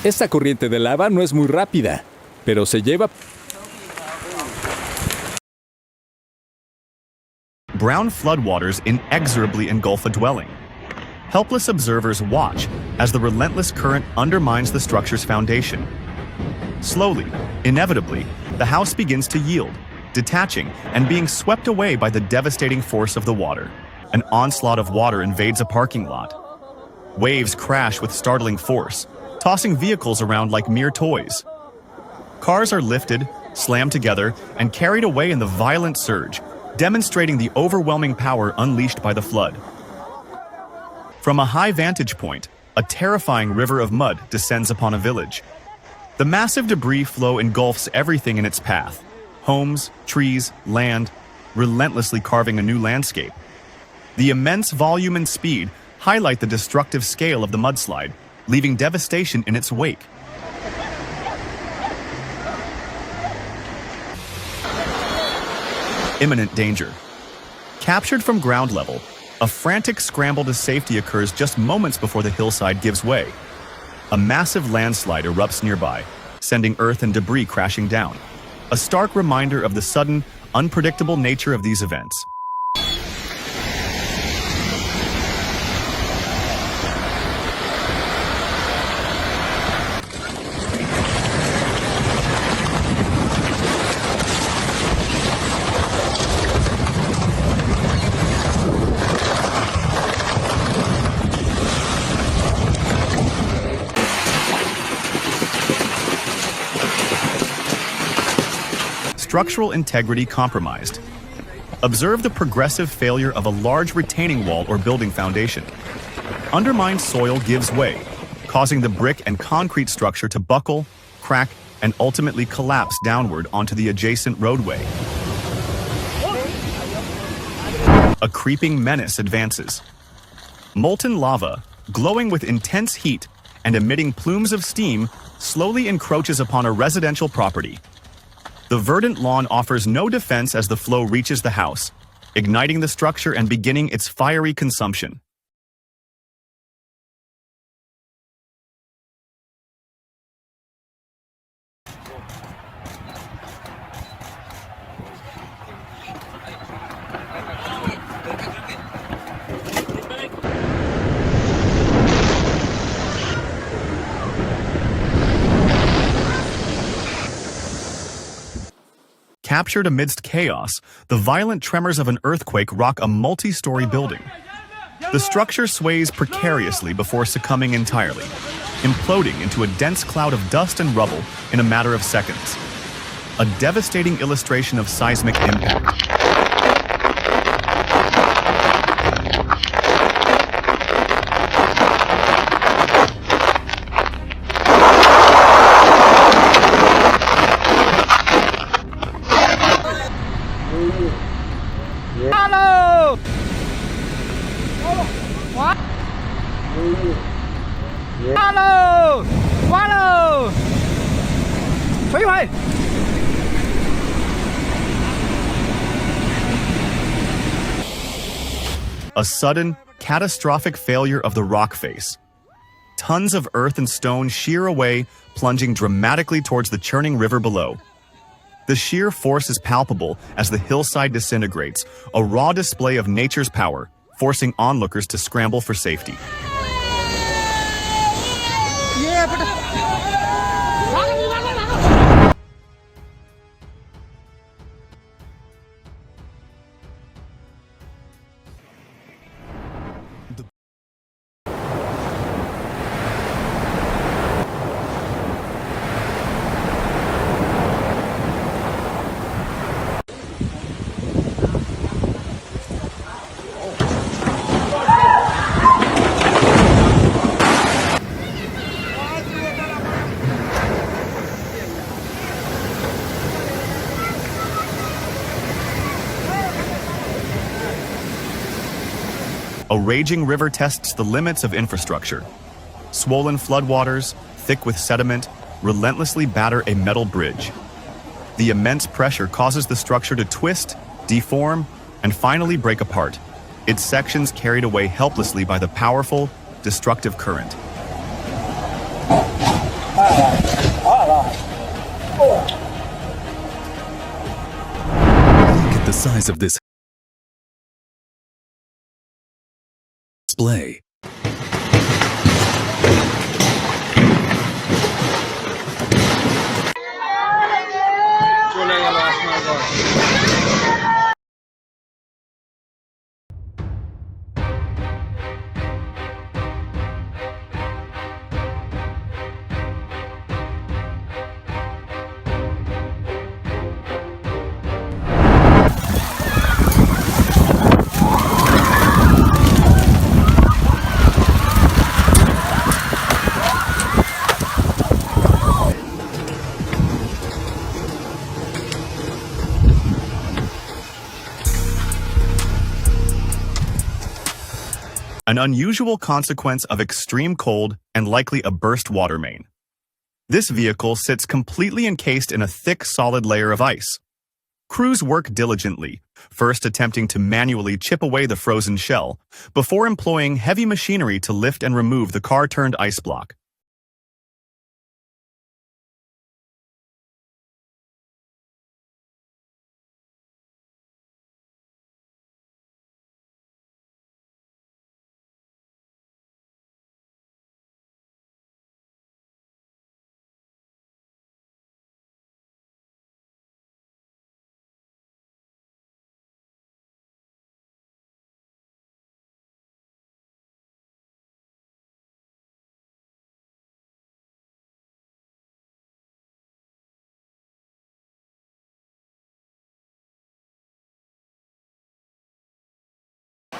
Esta corriente de lava no es muy rápida, pero se lleva... Brown floodwaters inexorably engulf a dwelling. Helpless observers watch as the relentless current undermines the structure's foundation. Slowly, inevitably, the house begins to yield, detaching and being swept away by the devastating force of the water. An onslaught of water invades a parking lot. Waves crash with startling force, tossing vehicles around like mere toys. Cars are lifted, slammed together, and carried away in the violent surge, demonstrating the overwhelming power unleashed by the flood. From a high vantage point, a terrifying river of mud descends upon a village. The massive debris flow engulfs everything in its path: homes, trees, land, relentlessly carving a new landscape. The immense volume and speed highlight the destructive scale of the mudslide, leaving devastation in its wake. Imminent danger. Captured from ground level, a frantic scramble to safety occurs just moments before the hillside gives way. A massive landslide erupts nearby, sending earth and debris crashing down. A stark reminder of the sudden, unpredictable nature of these events. Structural integrity compromised. Observe the progressive failure of a large retaining wall or building foundation. Undermined soil gives way, causing the brick and concrete structure to buckle, crack, and ultimately collapse downward onto the adjacent roadway. A creeping menace advances. Molten lava, glowing with intense heat and emitting plumes of steam, slowly encroaches upon a residential property. The verdant lawn offers no defense as the flow reaches the house, igniting the structure and beginning its fiery consumption. Captured amidst chaos, the violent tremors of an earthquake rock a multi-story building. The structure sways precariously before succumbing entirely, imploding into a dense cloud of dust and rubble in a matter of seconds. A devastating illustration of seismic impact. Hello! What? Hello! Hello! 摧毀 A sudden, catastrophic failure of the rock face. Tons of earth and stone shear away, plunging dramatically towards the churning river below. The sheer force is palpable as the hillside disintegrates, a raw display of nature's power, forcing onlookers to scramble for safety. A raging river tests the limits of infrastructure. Swollen floodwaters, thick with sediment, relentlessly batter a metal bridge. The immense pressure causes the structure to twist, deform, and finally break apart, its sections carried away helplessly by the powerful, destructive current. Look at the size of this display. An unusual consequence of extreme cold and likely a burst water main. This vehicle sits completely encased in a thick, solid layer of ice. Crews work diligently, first attempting to manually chip away the frozen shell, before employing heavy machinery to lift and remove the car-turned ice block.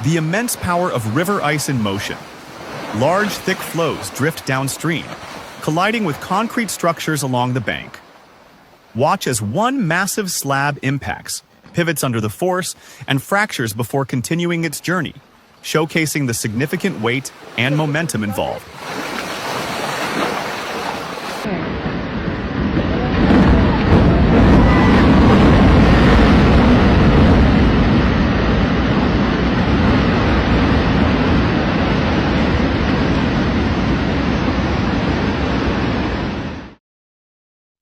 The immense power of river ice in motion. Large, thick flows drift downstream, colliding with concrete structures along the bank. Watch as one massive slab impacts, pivots under the force, and fractures before continuing its journey, showcasing the significant weight and momentum involved.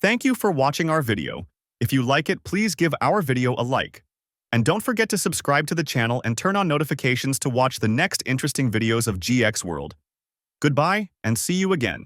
Thank you for watching our video. If you like it, please give our video a like. And don't forget to subscribe to the channel and turn on notifications to watch the next interesting videos of GX World. Goodbye, and see you again.